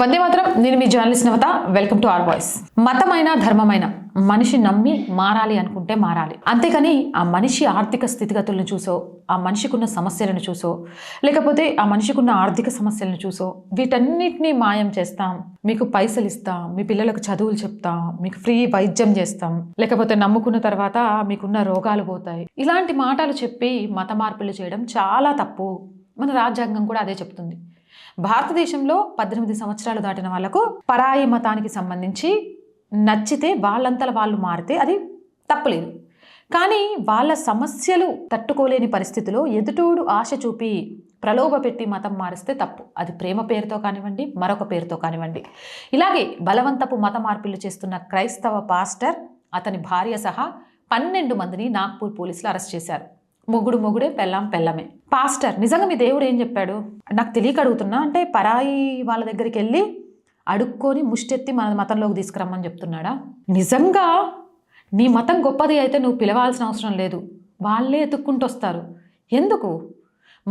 వందే మాత్రం. నేను మీ journalist Navata. Welcome to our voice. మతమైన ధర్మమైన మనిషి నమ్మి మారాలి అనుకుంటే మారాలి, అంతేకాని ఆ మనిషి ఆర్థిక స్థితిగతులను చూసో, ఆ మనిషికున్న సమస్యలను చూసో, లేకపోతే ఆ మనిషికున్న ఆర్థిక సమస్యలను చూసో వీటన్నిటినీ మాయం చేస్తాం, మీకు పైసలు ఇస్తాం, మీ పిల్లలకు చదువులు చెప్తాం, మీకు ఫ్రీ వైద్యం చేస్తాం, లేకపోతే నమ్ముకున్న తర్వాత మీకున్న రోగాలు పోతాయి, ఇలాంటి మాటలు చెప్పి మత మార్పులు చేయడం చాలా తప్పు. మన రాజ్యాంగం కూడా అదే చెప్తుంది. భారతదేశంలో 18 సంవత్సరాలు దాటిన వాళ్లకు పరాయి మతానికి సంబంధించి నచ్చితే వాళ్ళంతల వాళ్ళు మారితే అది తప్పులేదు. కానీ వాళ్ళ సమస్యలు తట్టుకోలేని పరిస్థితిలో ఎదుటోడు ఆశ చూపి ప్రలోభ పెట్టి మతం మారిస్తే తప్పు. అది ప్రేమ పేరుతో కానివ్వండి, మరొక పేరుతో కానివ్వండి. ఇలాగే బలవంతపు మత మార్పులు చేస్తున్న క్రైస్తవ పాస్టర్, అతని భార్య సహా 12 మందిని నాగ్పూర్ పోలీసులు అరెస్ట్ చేశారు. మొగుడే పెళ్ళమే. పాస్టర్, నిజంగా మీ దేవుడు ఏం చెప్పాడు? నాకు తెలియక అడుగుతున్నా. అంటే పరాయి వాళ్ళ దగ్గరికి వెళ్ళి అడుక్కొని ముష్టెత్తి మన మతంలోకి తీసుకురమ్మని చెప్తున్నాడా? నిజంగా నీ మతం గొప్పది అయితే నువ్వు పిలవాల్సిన అవసరం లేదు, వాళ్ళే ఎత్తుక్కుంటూ వస్తారు. ఎందుకు?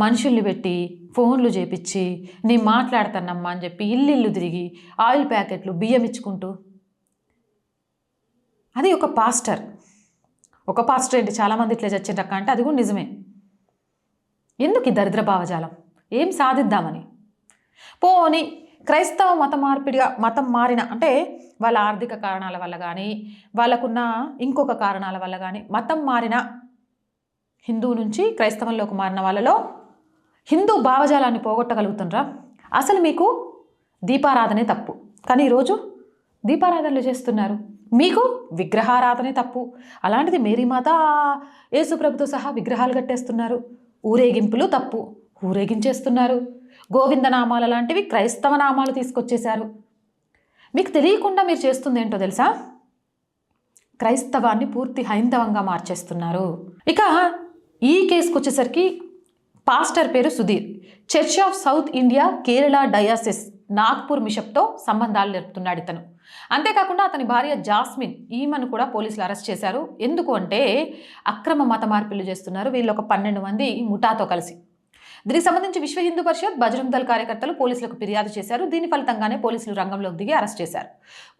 మనుషుల్ని పెట్టి ఫోన్లు చేపించి నీ మాట్లాడతానమ్మా అని చెప్పి ఇల్లు తిరిగి ఆయిల్ ప్యాకెట్లు బియ్యం ఇచ్చుకుంటూ. అది ఒక పాస్టర్ ఏంటి, చాలామంది ఇట్లా చచ్చిండ్రక్క అంటే అది కూడా నిజమే. ఎందుకు ఈ దరిద్ర భావజాలం? ఏం సాధిద్దామని? పోని క్రైస్తవ మతం మారిన అంటే వాళ్ళ ఆర్థిక కారణాల వల్ల కానీ, వాళ్ళకున్న ఇంకొక కారణాల వల్ల కానీ మతం మారిన, హిందువు నుంచి క్రైస్తవంలోకి మారిన వాళ్ళలో హిందూ భావజాలాన్ని పోగొట్టగలుగుతుండ్రా? అసలు మీకు దీపారాధనే తప్పు, కానీ ఈరోజు దీపారాధనలు చేస్తున్నారు. మీకు విగ్రహారాధనే తప్పు, అలాంటిది మేరీమాత, యేసుప్రభుతో సహా విగ్రహాలు కట్టేస్తున్నారు. ఊరేగింపులు తప్పు, ఊరేగించేస్తున్నారు. గోవిందనామాల లాంటివి క్రైస్తవ నామాలు తీసుకొచ్చేశారు. మీకు తెలియకుండా మీరు చేస్తుంది ఏంటో తెలుసా? క్రైస్తవాన్ని పూర్తి హైందవంగా మార్చేస్తున్నారు. ఇక ఈ కేసుకు వచ్చేసరికి పాస్టర్ పేరు Sudheer, church of south India Kerala diocese Nagpur మిషప్తో సంబంధాలు నేర్పుతున్నాడు ఇతను. అంతేకాకుండా అతని భార్య జాస్మిన్, ఈమెను కూడా పోలీసులు అరెస్ట్ చేశారు. ఎందుకు అంటే అక్రమ మత మార్పులు చేస్తున్నారు వీళ్ళు, ఒక 12 మంది ముఠాతో కలిసి. దీనికి సంబంధించి విశ్వ హిందూ పరిషత్, బజరంగ్ దళ్ కార్యకర్తలు పోలీసులకు ఫిర్యాదు చేశారు. దీని ఫలితంగానే పోలీసులు రంగంలోకి దిగి అరెస్ట్ చేశారు.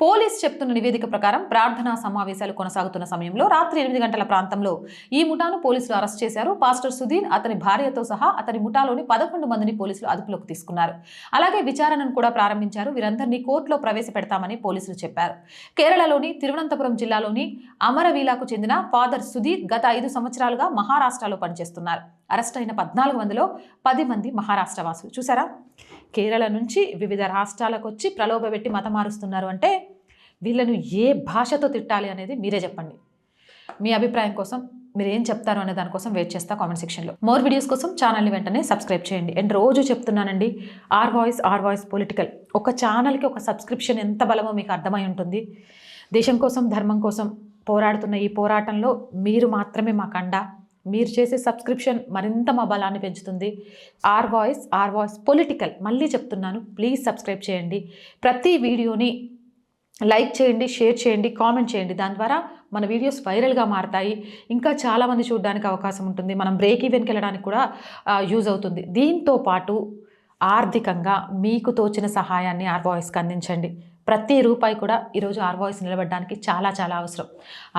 పోలీసు చెప్తున్న నివేదిక ప్రకారం ప్రార్థనా సమావేశాలు కొనసాగుతున్న సమయంలో రాత్రి 8 గంటల ప్రాంతంలో ఈ ముఠాను పోలీసులు అరెస్ట్ చేశారు. పాస్టర్ సుధీర్, అతని భార్యతో సహా అతని ముఠాలోని 11 మందిని పోలీసులు అదుపులోకి తీసుకున్నారు. అలాగే విచారణను కూడా ప్రారంభించారు. వీరందరినీ కోర్టులో ప్రవేశపెడతామని పోలీసులు చెప్పారు. కేరళలోని తిరువనంతపురం జిల్లాలోని అమరవీలాకు చెందిన ఫాదర్ సుధీర్ గత 5 సంవత్సరాలుగా మహారాష్ట్రలో పనిచేస్తున్నారు. అరెస్ట్ అయిన 14 మందిలో 10 మంది మహారాష్ట్ర వాసులు. చూసారా, కేరళ నుంచి వివిధ రాష్ట్రాలకు వచ్చి ప్రలోభపెట్టి మతం మారుస్తున్నారు అంటే వీళ్ళను ఏ భాషతో తిట్టాలి అనేది మీరే చెప్పండి. మీ అభిప్రాయం కోసం మీరు ఏం చెప్తారు అనే దానికోసం వెయిట్ చేస్తా కామెంట్ సెక్షన్లో. మోర్ వీడియోస్ కోసం ఛానల్ని వెంటనే సబ్స్క్రైబ్ చేయండి. అండ్ రోజు చెప్తున్నానండి, ఆర్ వాయిస్ పొలిటికల్ ఒక ఛానల్కి ఒక సబ్స్క్రిప్షన్ ఎంత బలమో మీకు అర్థమై ఉంటుంది. దేశం కోసం, ధర్మం కోసం పోరాడుతున్న ఈ పోరాటంలో మీరు మాత్రమే మాకు అండ. మీరు చేసే సబ్స్క్రిప్షన్ మరింత మా బలాన్ని పెంచుతుంది. ఆర్ వాయిస్ పొలిటికల్, మళ్ళీ చెప్తున్నాను, ప్లీజ్ సబ్స్క్రైబ్ చేయండి. ప్రతి వీడియోని లైక్ చేయండి, షేర్ చేయండి, కామెంట్ చేయండి. దాని ద్వారా మన వీడియోస్ వైరల్గా మారతాయి, ఇంకా చాలామంది చూడడానికి అవకాశం ఉంటుంది. మనం బ్రేక్ ఈవెన్కి వెళ్ళడానికి కూడా యూజ్ అవుతుంది. దీంతో పాటు ఆర్థికంగా మీకు తోచిన సహాయాన్ని ఆర్ వాయిస్కి అందించండి. ప్రతి రూపాయి కూడా ఈరోజు ఆర్ వాయిస్ నిలబడడానికి చాలా అవసరం.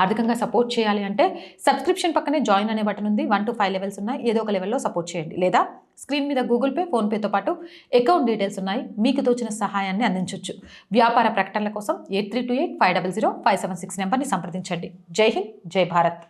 ఆర్థికంగా సపోర్ట్ చేయాలి అంటే సబ్స్క్రిప్షన్ పక్కనే జాయిన్ అనే బటన్ ఉంది. 1 to 5 లెవెల్స్ ఉన్నాయి. ఏదో ఒక లెవెల్లో సపోర్ట్ చేయండి. లేదా స్క్రీన్ మీద గూగుల్ పే, ఫోన్పేతో పాటు అకౌంట్ డీటెయిల్స్ ఉన్నాయి. మీకు తోచిన సహాయాన్ని అందించవచ్చు. వ్యాపార ప్రకటనల కోసం 8328500576 నెంబర్ని సంప్రదించండి. జై హింద్, జై భారత్.